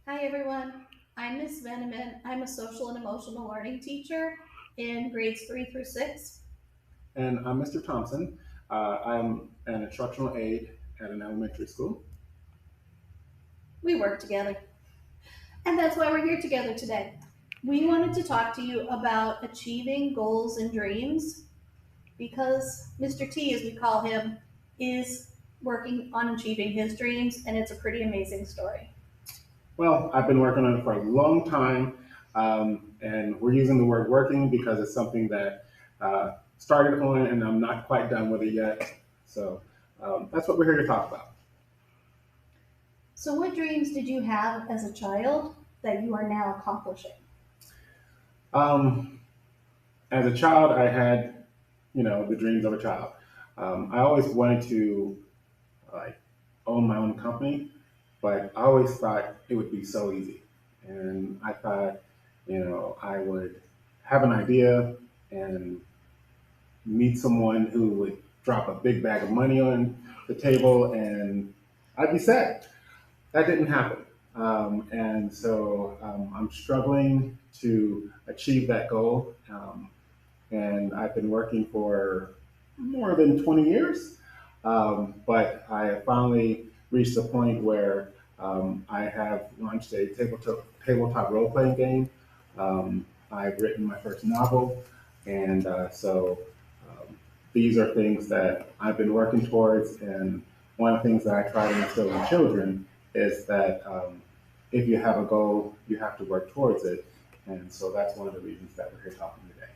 Hi everyone, I'm Miss Veneman. I'm a social and emotional learning teacher in grades 3 through 6. And I'm Mr. Thompson. I'm an instructional aide at an elementary school. We work together, and that's why we're here together today. We wanted to talk to you about achieving goals and dreams because Mr. T, as we call him, is working on achieving his dreams, and it's a pretty amazing story. Well, I've been working on it for a long time, and we're using the word working because it's something that started on and I'm not quite done with it yet. So that's what we're here to talk about. So, what dreams did you have as a child that you are now accomplishing? Um, as a child, I had, the dreams of a child. I always wanted to like own my own company, but I always thought it would be so easy. And I thought, I would have an idea and meet someone who would drop a big bag of money on the table and I'd be set. That didn't happen. And so I'm struggling to achieve that goal. And I've been working for more than 20 years. But I finally reached a point where I have launched a tabletop role playing game. I've written my first novel, and so these are things that I've been working towards. And one of the things that I try to instill in children is that if you have a goal, you have to work towards it. And so that's one of the reasons that we're here talking today.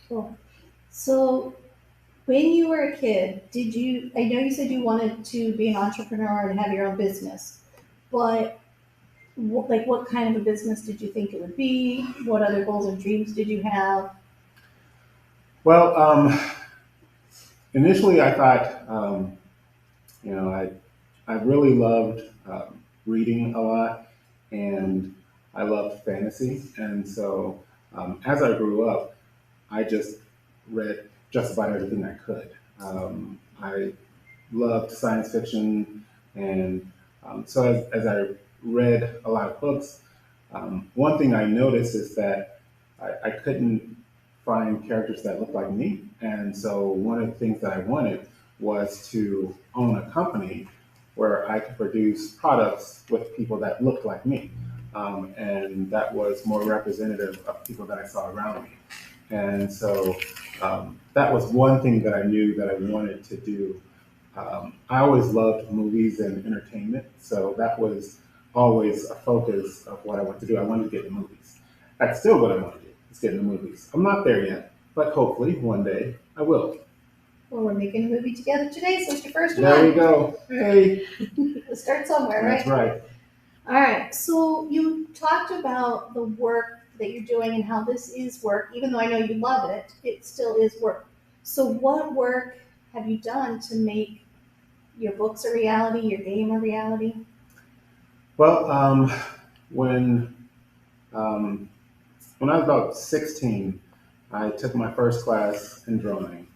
Cool. So, when you were a kid, I know you said you wanted to be an entrepreneur and have your own business, but what kind of a business did you think it would be? What other goals and dreams did you have? Well, initially I thought, you know, I really loved reading a lot, and I loved fantasy. And so as I grew up, I just read just about everything I could. I loved science fiction, and so as I read a lot of books, one thing I noticed is that I couldn't find characters that looked like me, and so one of the things that I wanted was to own a company where I could produce products with people that looked like me, and that was more representative of people that I saw around me. And so that was one thing that I knew that I wanted to do. I always loved movies and entertainment, so that was always a focus of what I wanted to do. I wanted to get in movies. That's still what I want to do, is get in the movies. I'm not there yet, but hopefully one day I will. Well, we're making a movie together today, so it's your first There we one. go. Hey, Let's start somewhere, that's right? right. All right. So you talked about the work that you're doing and how this is work, even though I know you love it. It still is work. So what work have you done to make your books a reality, your game a reality? Well, when um, when I was about 16, I took my first class in drawing,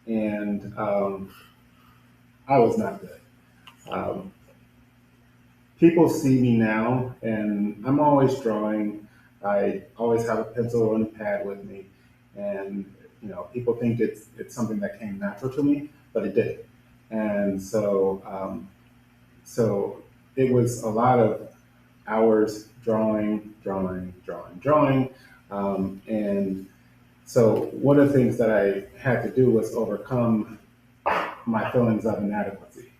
and I was not good. Um, People see me now, and I'm always drawing. I always have a pencil and a pad with me, and people think it's something that came natural to me, but it didn't. And so it was a lot of hours drawing, drawing, drawing, drawing, and so one of the things that I had to do was overcome my feelings of inadequacy.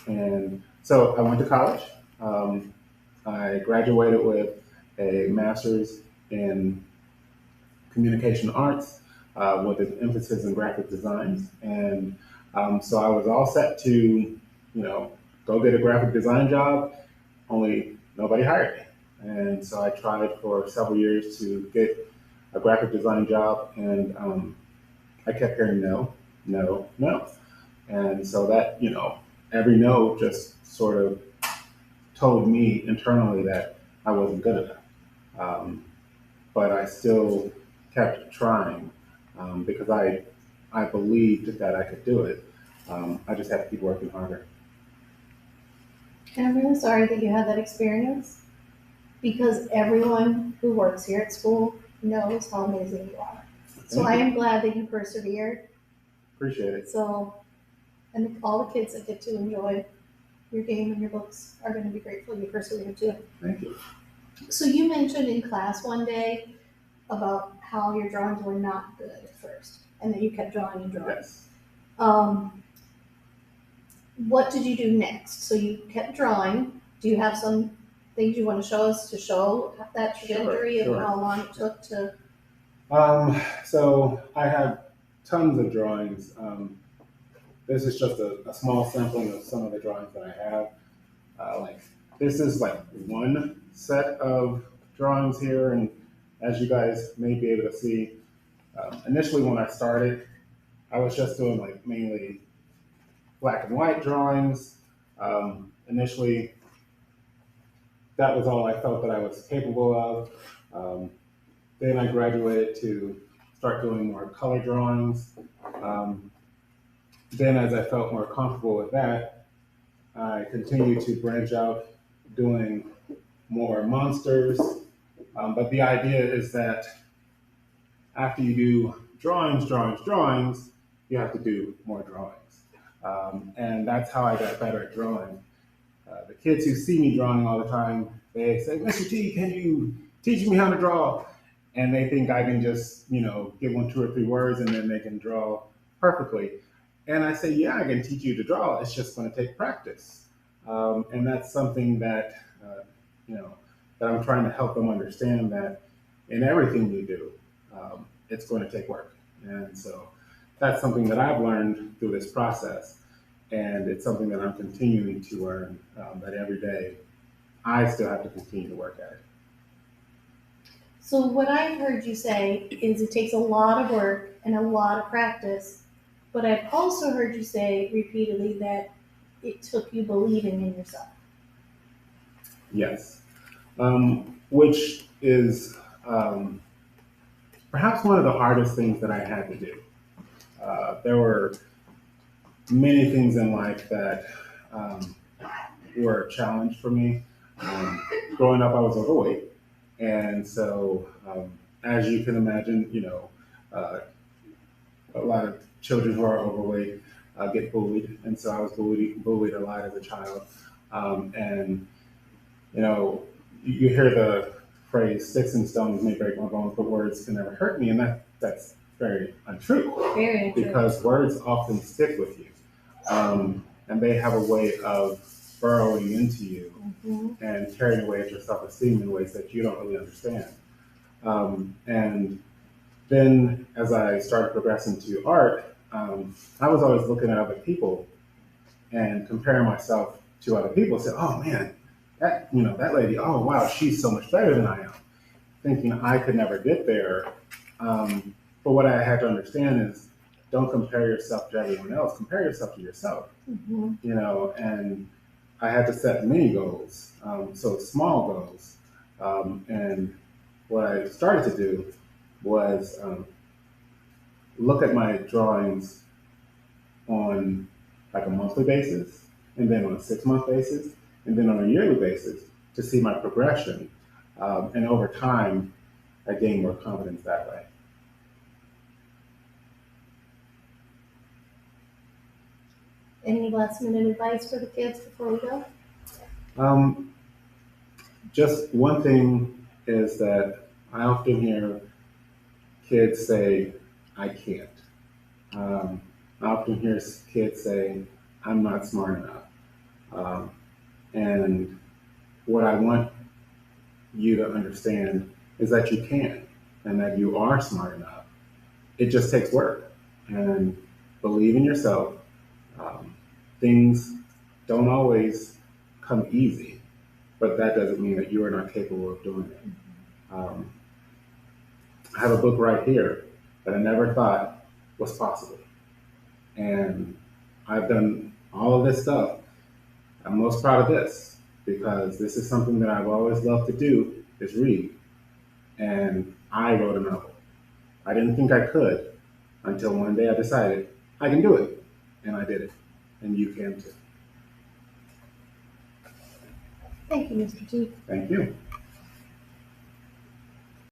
And so I went to college. Um, I graduated with a master's in communication arts with an emphasis in graphic designs. And so I was all set to, go get a graphic design job, only nobody hired me. And so I tried for several years to get a graphic design job, and I kept hearing no, no, no. And so that, every no just sort of told me internally that I wasn't good enough. Um, but I still kept trying because I believed that I could do it. I just had to keep working harder. And I'm really sorry that you had that experience. because everyone who works here at school knows how amazing you are. So Thank I you. am glad that you persevered. Appreciate it. So, and all the kids that get to enjoy your game and your books are going to be grateful you persevered too. Thank you. So you mentioned in class one day about how your drawings were not good at first, and that you kept drawing and drawing. Yes. Um, what did you do next? So you kept drawing. Do you have some things you want to show us to show that trajectory Sure. of how long it took to? So I have tons of drawings. This is just a small sampling of some of the drawings that I have. Like this is like one set of drawings here, and as you guys may be able to see, initially when I started, I was just doing like mainly black and white drawings. Initially, that was all I felt that I was capable of. Then I graduated to start doing more color drawings. Um, then, as I felt more comfortable with that, I continued to branch out doing more monsters. But the idea is that after you do drawings, you have to do more drawings. And that's how I got better at drawing. The kids who see me drawing all the time, they say, Mr. T, can you teach me how to draw? And they think I can just, give them 2 or 3 words and then they can draw perfectly. And I say, yeah, I can teach you to draw. It's just going to take practice. And that's something that, you know, that I'm trying to help them understand that in everything you do, it's going to take work. And so that's something that I've learned through this process. And it's something that I'm continuing to learn, that every day I still have to continue to work at it. So what I've heard you say is it takes a lot of work and a lot of practice, but I've also heard you say repeatedly that it took you believing in yourself. Yes. Which is perhaps one of the hardest things that I had to do. There were many things in life that were a challenge for me. Growing up, I was overweight. And so, as you can imagine, uh, a lot of children who are overweight get bullied. And so I was bullied a lot as a child. And, you know, you hear the phrase, sticks and stones may break my bones, but words can never hurt me. And that's very untrue Very true. because words often stick with you. And they have a way of burrowing into you and carrying away at your self-esteem in ways that you don't really understand. And then as I started progressing to art, I was always looking at other people and comparing myself to other people. Say, oh man, that lady, oh wow, she's so much better than I am. Thinking I could never get there. But what I had to understand is don't compare yourself to everyone else. Compare yourself to yourself. And I had to set many goals, so small goals. And what I started to do was look at my drawings on like a monthly basis, and then on a 6 month basis, and then on a yearly basis to see my progression. And over time, I gained more confidence that way. Any last minute advice for the kids before we go? Um, just one thing is that I often hear kids say, I can't. I often hear kids say, I'm not smart enough. Um, and what I want you to understand is that you can and that you are smart enough. It just takes work and believe in yourself. Um, Things don't always come easy, but that doesn't mean that you are not capable of doing it. Um, I have a book right here that I never thought was possible. And I've done all of this stuff. I'm most proud of this because this is something that I've always loved to do is read. And I wrote a novel. I didn't think I could until one day I decided I can do it. And I did it. And you can too. Thank you, Mr. T. Thank you.